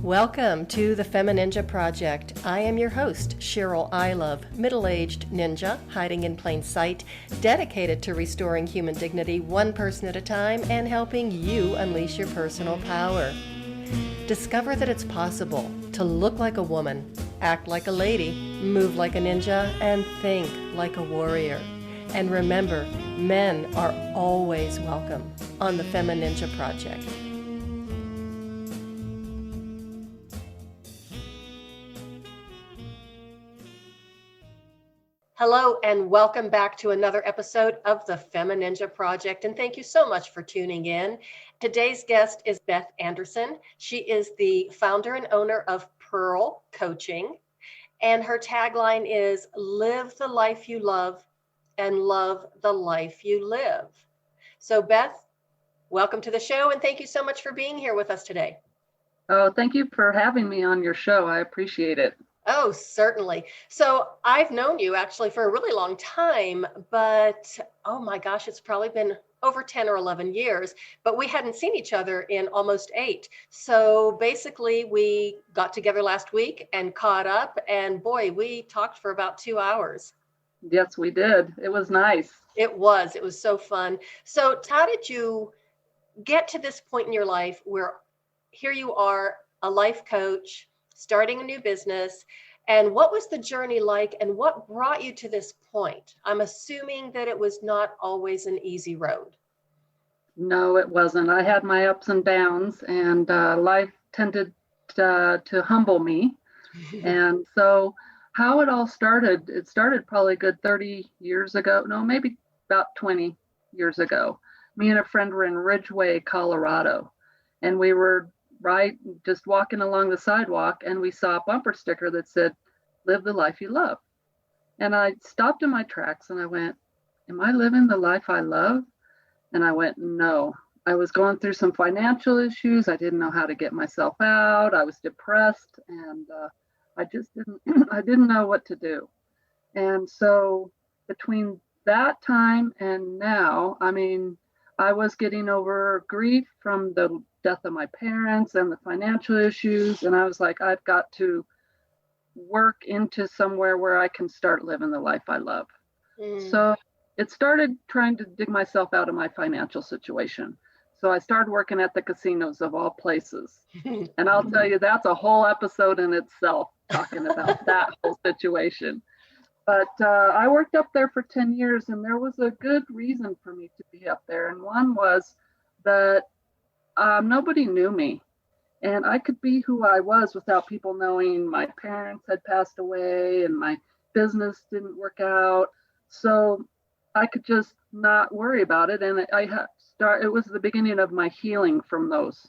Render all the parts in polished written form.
Welcome to the FemiNinja Project. I am your host, Cheryl Ilove, middle-aged ninja hiding in plain sight, dedicated to restoring human dignity one person at a time and helping you unleash your personal power. Discover that it's possible to look like a woman, act like a lady, move like a ninja, and think like a warrior. And remember, men are always welcome on the FemiNinja Project. Hello and welcome back to another episode of the FemiNinja Project, and thank you so much for tuning in. Today's guest is Beth Anderson. She is the founder and owner of Pearl Coaching, and her tagline is "Live the life you love and love the life you live." So Beth, welcome to the show, and thank you so much for being here with us today. Oh, thank you for having me on your show. I appreciate it. Oh, certainly. So I've known you actually for a really long time, but oh my gosh, it's probably been over 10 or 11 years, but we hadn't seen each other in almost 8. So basically we got together last week and caught up, and boy, we talked for about 2 hours. Yes, we did. It was nice. It was so fun. So how did you get to this point in your life where here you are, a life coach, starting a new business, and what was the journey like and what brought you to this point? I'm assuming that it was not always an easy road. No, it wasn't. I had my ups and downs, and life tended to humble me. And so how it all started, it started probably a good 30 years ago. No, maybe about 20 years ago. Me and a friend were in Ridgeway, Colorado, and we were just walking along the sidewalk, and we saw a bumper sticker that said, "Live the life you love." And I stopped in my tracks and I went, am I living the life I love? And I went, no. I was going through some financial issues. I didn't know how to get myself out. I was depressed, and I just didn't know what to do. And so between that time and now, I was getting over grief from the death of my parents and the financial issues. And I was like, I've got to work into somewhere where I can start living the life I love. So it started trying to dig myself out of my financial situation. So I started working at the casinos of all places. And I'll tell you, that's a whole episode in itself, talking about that whole situation. But I worked up there for 10 years, and there was a good reason for me to be up there. And one was that nobody knew me, and I could be who I was without people knowing. My parents had passed away, and my business didn't work out. So I could just not worry about it. And it was the beginning of my healing from those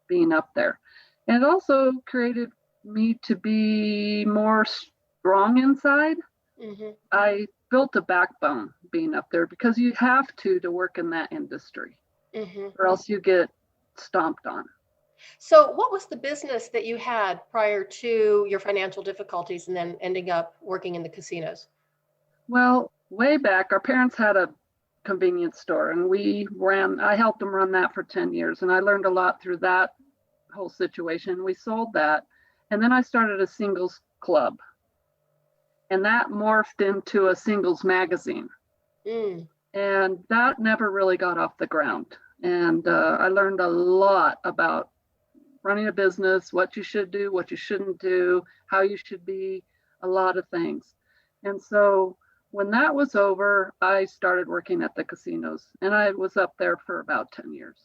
being up there. And it also created me to be more strong inside. Mm-hmm. I built a backbone being up there, because you have to work in that industry, or else you get stomped on. So what was the business that you had prior to your financial difficulties and then ending up working in the casinos? Well, way back, our parents had a convenience store, and I helped them run that for 10 years. And I learned a lot through that whole situation. We sold that. And then I started a singles club. And that morphed into a singles magazine. And that never really got off the ground. And I learned a lot about running a business, what you should do, what you shouldn't do, how you should be, a lot of things. And so when that was over, I started working at the casinos, and I was up there for about 10 years.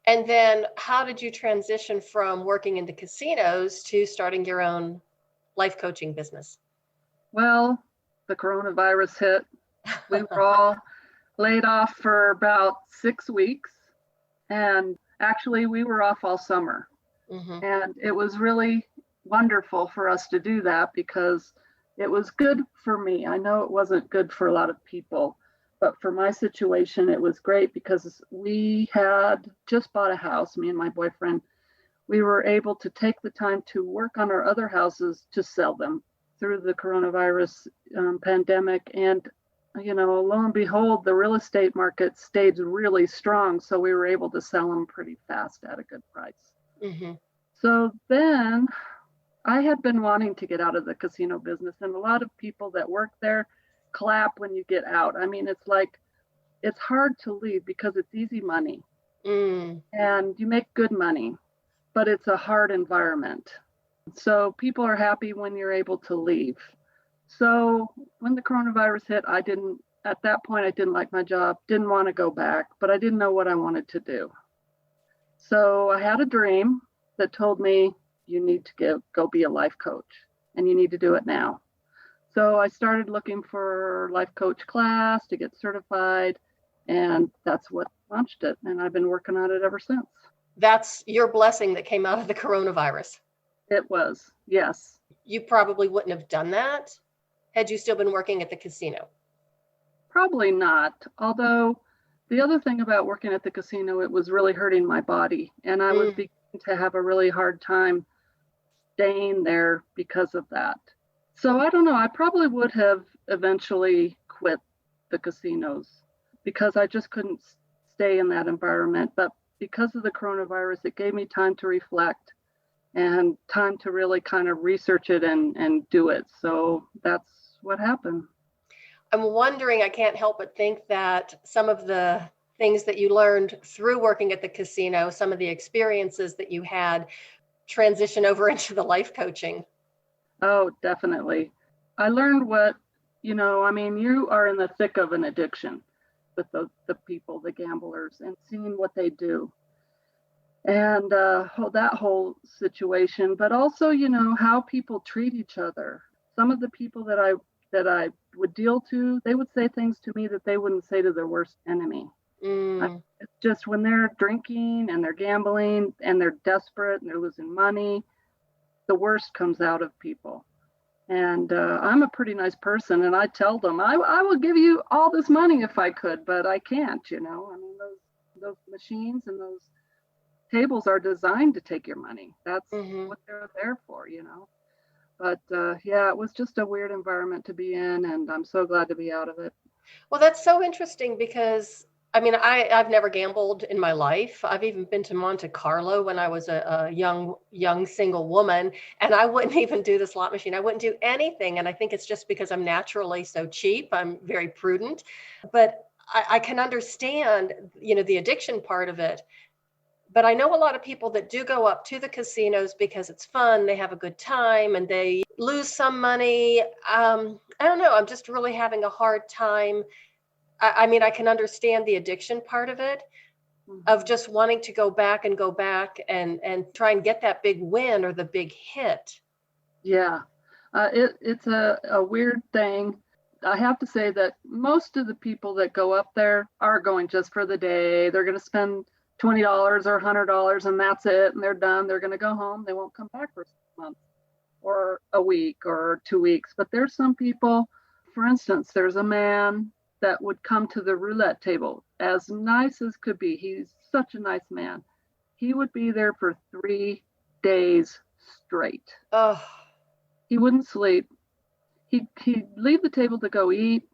And then how did you transition from working in the casinos to starting your own life coaching business? Well, the coronavirus hit. We were all laid off for about 6 weeks. And actually, we were off all summer. And it was really wonderful for us to do that, because it was good for me. I know it wasn't good for a lot of people, but for my situation, it was great, because we had just bought a house, me and my boyfriend. We were able to take the time to work on our other houses to sell them through the coronavirus pandemic. And, lo and behold, the real estate market stayed really strong. So we were able to sell them pretty fast at a good price. So then I had been wanting to get out of the casino business, and a lot of people that work there clap when you get out. I mean, it's like, it's hard to leave because it's easy money and you make good money, but it's a hard environment. So people are happy when you're able to leave. So when the coronavirus hit, at that point, I didn't like my job, didn't want to go back, but I didn't know what I wanted to do. So I had a dream that told me, you need to go be a life coach, and you need to do it now. So I started looking for life coach class to get certified, and that's what launched it. And I've been working on it ever since. That's your blessing that came out of the coronavirus. It was, yes. You probably wouldn't have done that had you still been working at the casino. Probably not. Although the other thing about working at the casino, it was really hurting my body. And I was beginning to have a really hard time staying there because of that. So I don't know. I probably would have eventually quit the casinos because I just couldn't stay in that environment. But because of the coronavirus, it gave me time to reflect and time to really kind of research it and do it. So that's what happened. I'm wondering, I can't help but think that some of the things that you learned through working at the casino, some of the experiences that you had, transition over into the life coaching. Oh, definitely. I learned I mean, you are in the thick of an addiction with the people, the gamblers, and seeing what they do. And that whole situation, but also, how people treat each other. Some of the people that I would deal to, they would say things to me that they wouldn't say to their worst enemy. It's just when they're drinking and they're gambling and they're desperate and they're losing money, the worst comes out of people. And I'm a pretty nice person, and I tell them, I will give you all this money if I could, but I can't. I mean, those machines and those tables are designed to take your money. That's what they're there for. But yeah, it was just a weird environment to be in, and I'm so glad to be out of it. Well, that's so interesting because I mean, I've never gambled in my life. I've even been to Monte Carlo when I was a young single woman, and I wouldn't even do the slot machine. I wouldn't do anything. And I think it's just because I'm naturally so cheap. I'm very prudent, but I can understand, the addiction part of it. But I know a lot of people that do go up to the casinos because it's fun, they have a good time, and they lose some money. I don't know. I'm just really having a hard time. I mean, I can understand the addiction part of it, of just wanting to go back and and try and get that big win or the big hit. Yeah, it's a weird thing. I have to say that most of the people that go up there are going just for the day. They're going to spend $20 or $100 and that's it, and they're done. They're going to go home. They won't come back for 6 months or a week or 2 weeks. But there's some people, for instance, there's a man that would come to the roulette table, as nice as could be. He's such a nice man. He would be there for 3 days straight. Oh. He wouldn't sleep. He'd leave the table to go eat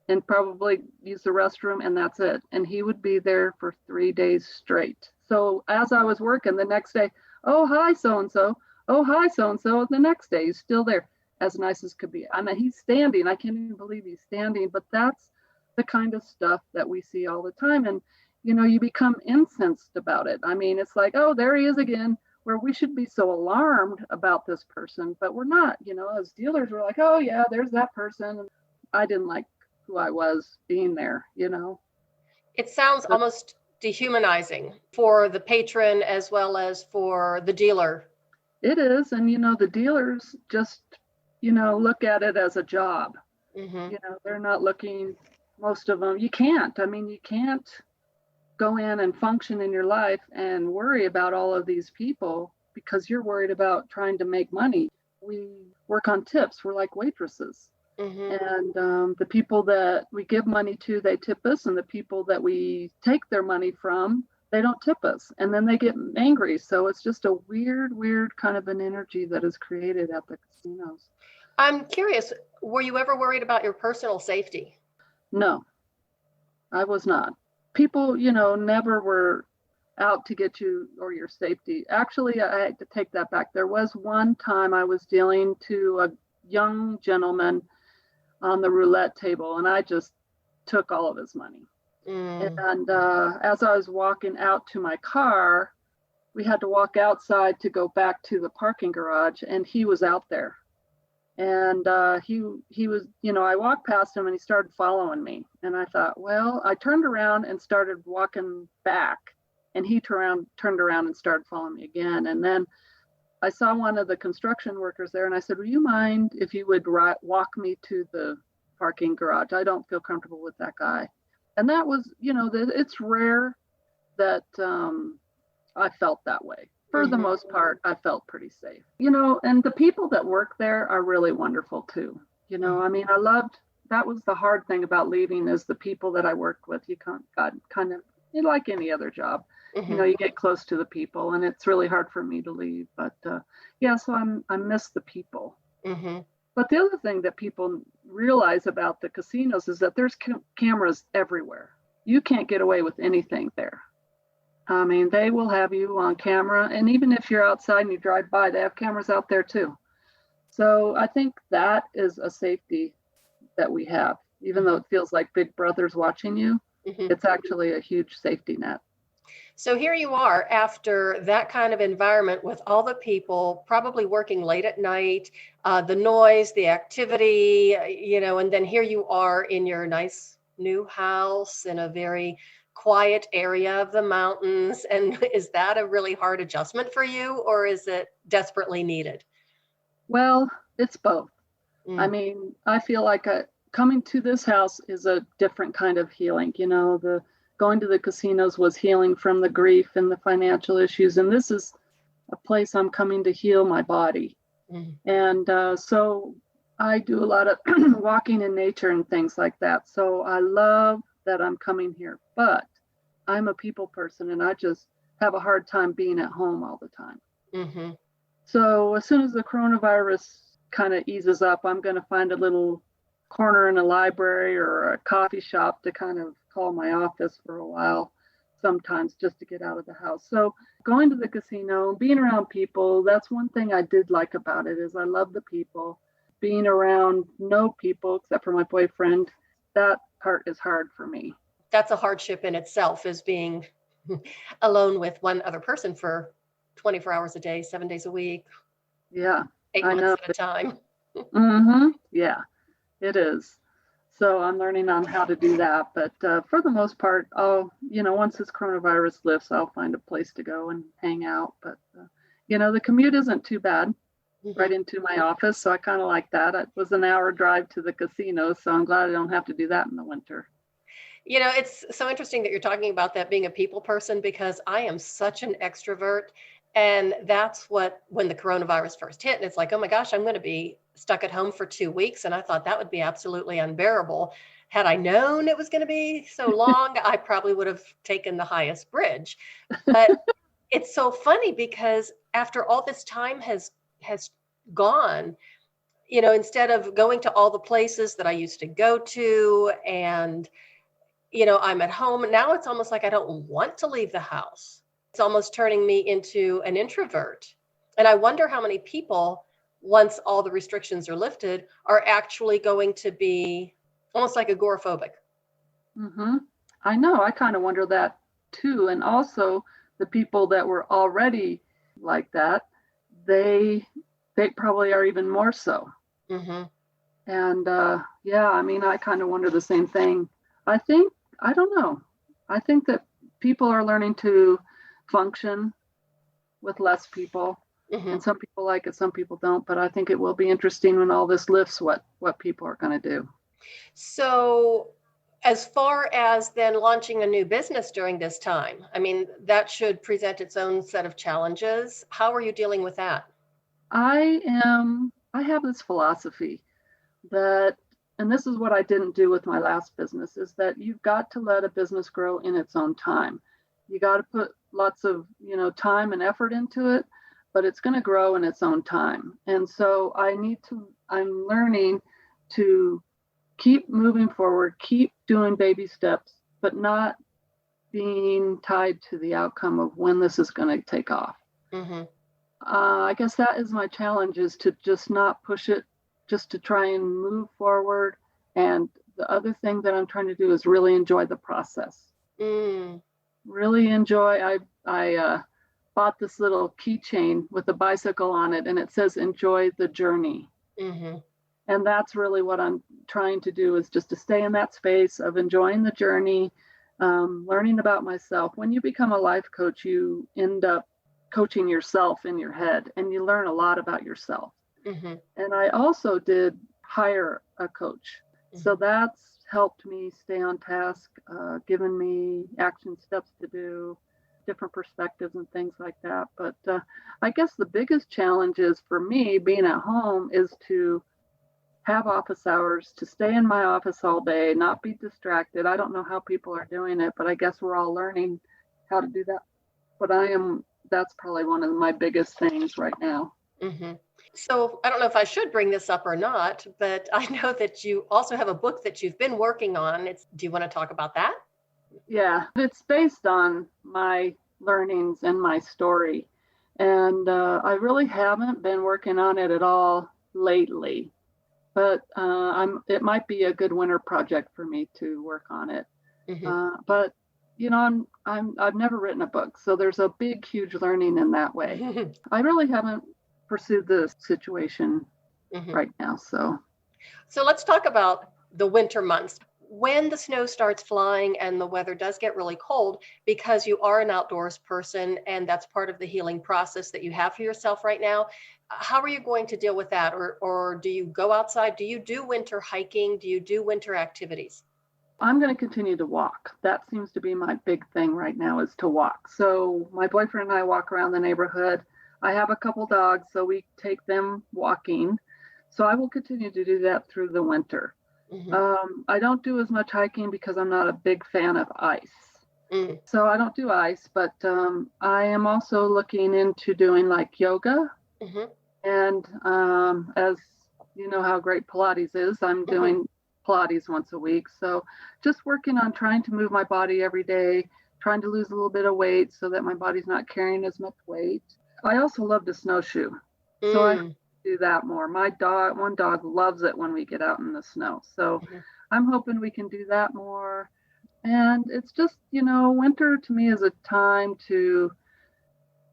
and probably use the restroom, and that's it. And he would be there for 3 days straight. So as I was working the next day, oh, hi, so-and-so. Oh, hi, so-and-so. And the next day, he's still there, as nice as could be. I mean, he's standing. I can't even believe he's standing. But that's the kind of stuff that we see all the time. And, you become incensed about it. I mean, it's like, oh, there he is again, where we should be so alarmed about this person, but we're not. As dealers, we're like, oh, yeah, there's that person. And I didn't like who I was being there. It sounds almost dehumanizing for the patron as well as for the dealer. It is. And, the dealers just, look at it as a job. They're not looking, most of them, you can't go in and function in your life and worry about all of these people because you're worried about trying to make money. We work on tips. We're like waitresses. And the people that we give money to, they tip us, and the people that we take their money from, they don't tip us, and then they get angry. So it's just a weird kind of an energy that is created at the casinos. I'm curious, were you ever worried about your personal safety? No, I was not. People, never were out to get you or your safety. Actually, I had to take that back. There was one time I was dealing to a young gentleman on the roulette table, and I just took all of his money. And as I was walking out to my car, we had to walk outside to go back to the parking garage, and he was out there. And he was, I walked past him and he started following me. And I thought, well, I turned around and started walking back, and he turned around and started following me again. And then I saw one of the construction workers there, and I said, "Would you mind if you would walk me to the parking garage? I don't feel comfortable with that guy." And that was, it's rare that I felt that way. For the most part, I felt pretty safe, and the people that work there are really wonderful too. I mean, that was the hard thing about leaving, is the people that I worked with. You got kind of like any other job, you get close to the people, and it's really hard for me to leave. But so I miss the people. But the other thing that people realize about the casinos is that there's cameras everywhere. You can't get away with anything there. I mean, they will have you on camera, and even if you're outside and you drive by, they have cameras out there too. So I think that is a safety that we have, even though it feels like Big Brother's watching you. It's actually a huge safety net. So here you are after that kind of environment with all the people probably working late at night, the noise, the activity, and then here you are in your nice new house in a very quiet area of the mountains. And is that a really hard adjustment for you, or is it desperately needed? Well, it's both. I mean, I feel like coming to this house is a different kind of healing. The going to the casinos was healing from the grief and the financial issues, and this is a place I'm coming to heal my body. And so I do a lot of walking in nature and things like that. So I love that I'm coming here, but I'm a people person, and I just have a hard time being at home all the time. So as soon as the coronavirus kind of eases up, I'm going to find a little corner in a library or a coffee shop to kind of call my office for a while, sometimes, just to get out of the house. So going to the casino, being around people, that's one thing I did like about it, is I love the people. Being around no people except for my boyfriend, that part is hard for me. That's a hardship in itself, is being alone with one other person for 24 hours a day, 7 days a week. Yeah. 8 months at a time. Yeah, it is. So I'm learning on how to do that. But for the most part, once this coronavirus lifts, I'll find a place to go and hang out. But, the commute isn't too bad, right into my office. So I kind of like that. It was an hour drive to the casino, so I'm glad I don't have to do that in the winter. It's so interesting that you're talking about that, being a people person, because I am such an extrovert. And that's when the coronavirus first hit, and it's like, oh my gosh, I'm going to be stuck at home for 2 weeks. And I thought that would be absolutely unbearable. Had I known it was going to be so long, I probably would have taken the highest bridge. But it's so funny, because after all this time has gone, instead of going to all the places that I used to go to, and, I'm at home now, it's almost like I don't want to leave the house. It's almost turning me into an introvert. And I wonder how many people, once all the restrictions are lifted, are actually going to be almost like agoraphobic. I know. I kind of wonder that too. And also the people that were already like that, they probably are even more so. And I mean, I kind of wonder the same thing. I don't know. I think that people are learning to function with less people. And some people like it, some people don't. But I think it will be interesting when all this lifts, what people are going to do. So as far as then launching a new business during this time, I mean, that should present its own set of challenges. How are you dealing with that? I have this philosophy that, and this is what I didn't do with my last business, is that you've got to let a business grow in its own time. You got to put lots of, time and effort into it, but it's going to grow in its own time. And so I'm learning to keep moving forward, keep doing baby steps, but not being tied to the outcome of when this is going to take off. Mm-hmm. I guess that is my challenge, is to just not push it, just to try and move forward. And the other thing that I'm trying to do is really enjoy the process. Really enjoy. I bought this little keychain with a bicycle on it, and it says enjoy the journey. Mm-hmm. And that's really what I'm trying to do, is just to stay in that space of enjoying the journey, learning about myself. When you become a life coach, you end up coaching yourself in your head, and you learn a lot about yourself. Mm-hmm. And I also did hire a coach. Mm-hmm. So that's helped me stay on task, given me action steps to do, different perspectives and things like that. But I guess the biggest challenge is for me being at home is to have office hours, to stay in my office all day, not be distracted. I don't know how people are doing it, but I guess we're all learning how to do that. But that's probably one of my biggest things right now. Mm-hmm. So I don't know if I should bring this up or not, but I know that you also have a book that you've been working on. Do you want to talk about that? Yeah, it's based on my learnings and my story. And I really haven't been working on it at all lately. But it might be a good winter project for me to work on it. Mm-hmm. But I've never written a book, so there's a big, huge learning in that way. I really haven't pursued this situation right now. So let's talk about the winter months. When the snow starts flying and the weather does get really cold, because you are an outdoors person and that's part of the healing process that you have for yourself right now, how are you going to deal with that? Or do you go outside? Do you do winter hiking? Do you do winter activities? I'm going to continue to walk. That seems to be my big thing right now, is to walk. So my boyfriend and I walk around the neighborhood. I have a couple dogs, so we take them walking. So I will continue to do that through the winter. Mm-hmm. I don't do as much hiking because I'm not a big fan of ice. So I don't do ice, but I am also looking into doing like yoga. Mm-hmm. And as you know how great Pilates is, I'm doing Pilates once a week. So just working on trying to move my body every day, trying to lose a little bit of weight so that my body's not carrying as much weight. I also love to snowshoe. So I do that more. One dog loves it when we get out in the snow. So I'm hoping we can do that more. And it's just, winter to me is a time to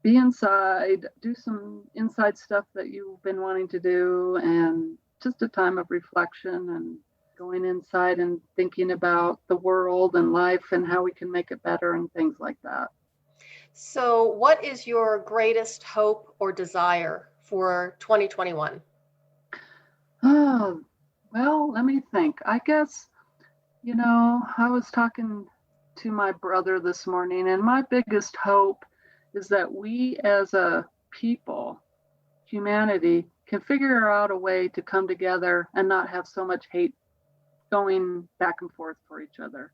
be inside, do some inside stuff that you've been wanting to do, and just a time of reflection and going inside and thinking about the world and life and how we can make it better and things like that. So what is your greatest hope or desire for 2021? Oh, well, let me think. I guess, I was talking to my brother this morning, and my biggest hope is that we as a people, humanity, can figure out a way to come together and not have so much hate going back and forth for each other.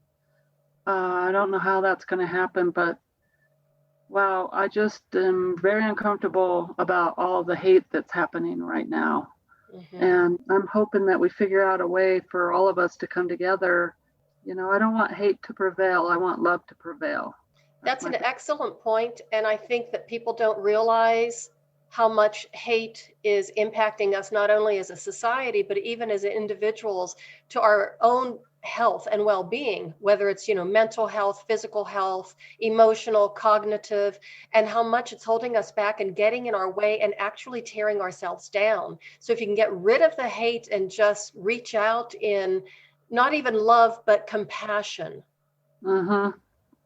I don't know how that's going to happen, but wow, I just am very uncomfortable about all the hate that's happening right now. Mm-hmm. And I'm hoping that we figure out a way for all of us to come together. I don't want hate to prevail. I want love to prevail. That's an excellent point. And I think that people don't realize how much hate is impacting us, not only as a society, but even as individuals, to our own health and well-being, whether it's, mental health, physical health, emotional, cognitive, and how much it's holding us back and getting in our way and actually tearing ourselves down. So if you can get rid of the hate and just reach out in not even love, but compassion.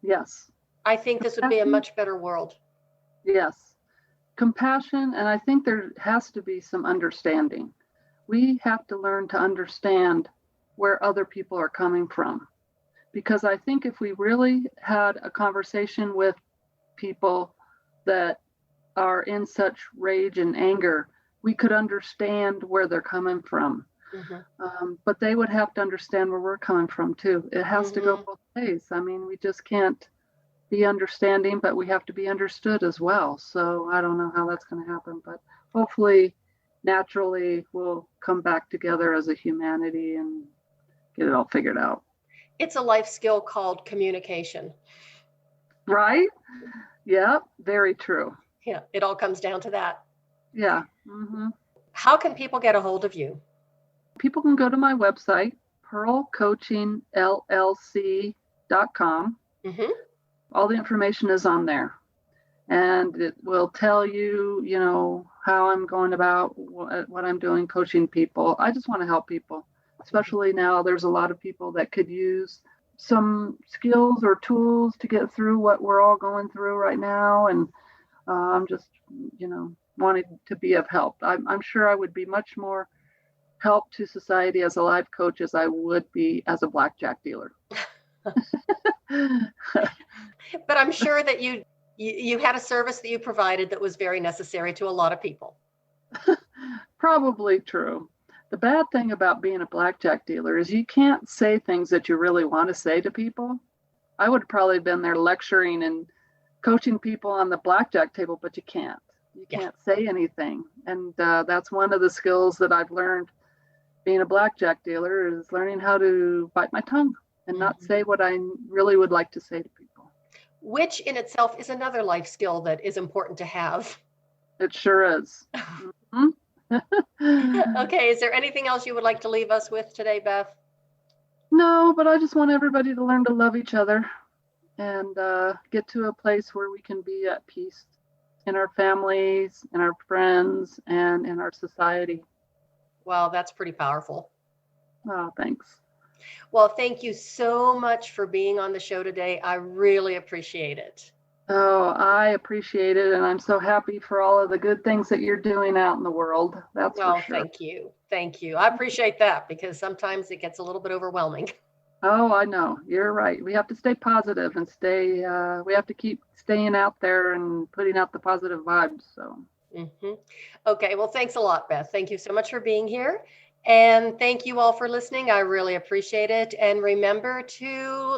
Yes. I think this would be a much better world. Yes. Compassion, and I think there has to be some understanding. We have to learn to understand where other people are coming from. Because I think if we really had a conversation with people that are in such rage and anger, we could understand where they're coming from. Mm-hmm. But they would have to understand where we're coming from too. It has to go both ways. I mean, we just can't be understanding, but we have to be understood as well. So I don't know how that's going to happen, but hopefully naturally we'll come back together as a humanity and get it all figured out. It's a life skill called communication. Right? Yeah, very true. Yeah, it all comes down to that. Yeah. Hmm. How can people get a hold of you? People can go to my website, pearlcoachingllc.com. Mm-hmm. All the information is on there. And it will tell you, how I'm going about what I'm doing, coaching people. I just want to help people, especially now there's a lot of people that could use some skills or tools to get through what we're all going through right now. And I'm just, wanting to be of help. I'm sure I would be much more help to society as a life coach as I would be as a blackjack dealer. But I'm sure that you had a service that you provided that was very necessary to a lot of people. Probably true. The bad thing about being a blackjack dealer is you can't say things that you really want to say to people. I would have probably been there lecturing and coaching people on the blackjack table, but you can't. You can't say anything. And that's one of the skills that I've learned being a blackjack dealer is learning how to bite my tongue and not say what I really would like to say to people. Which in itself is another life skill that is important to have. It sure is. Mm-hmm. Okay, is there anything else you would like to leave us with today, Beth? No, but I just want everybody to learn to love each other and get to a place where we can be at peace in our families, in our friends, and in our society. Well, that's pretty powerful. Oh, thanks. Well, thank you so much for being on the show today. I really appreciate it. Oh, I appreciate it. And I'm so happy for all of the good things that you're doing out in the world. That's for sure. Thank you. Thank you. I appreciate that because sometimes it gets a little bit overwhelming. Oh, I know. You're right. We have to stay positive and we have to keep staying out there and putting out the positive vibes. So. Mm-hmm. Okay. Well, thanks a lot, Beth. Thank you so much for being here. And thank you all for listening. I really appreciate it. And remember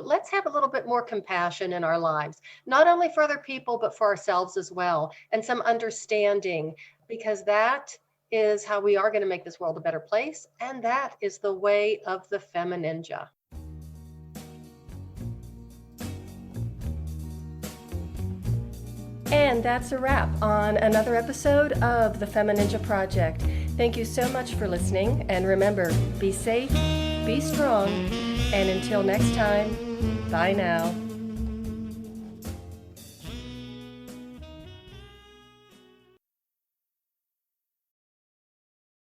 let's have a little bit more compassion in our lives, not only for other people, but for ourselves as well, and some understanding, because that is how we are going to make this world a better place. And that is the way of the FemiNinja. And that's a wrap on another episode of the FemiNinja Project. Thank you so much for listening. And remember, be safe, be strong, and until next time, bye now.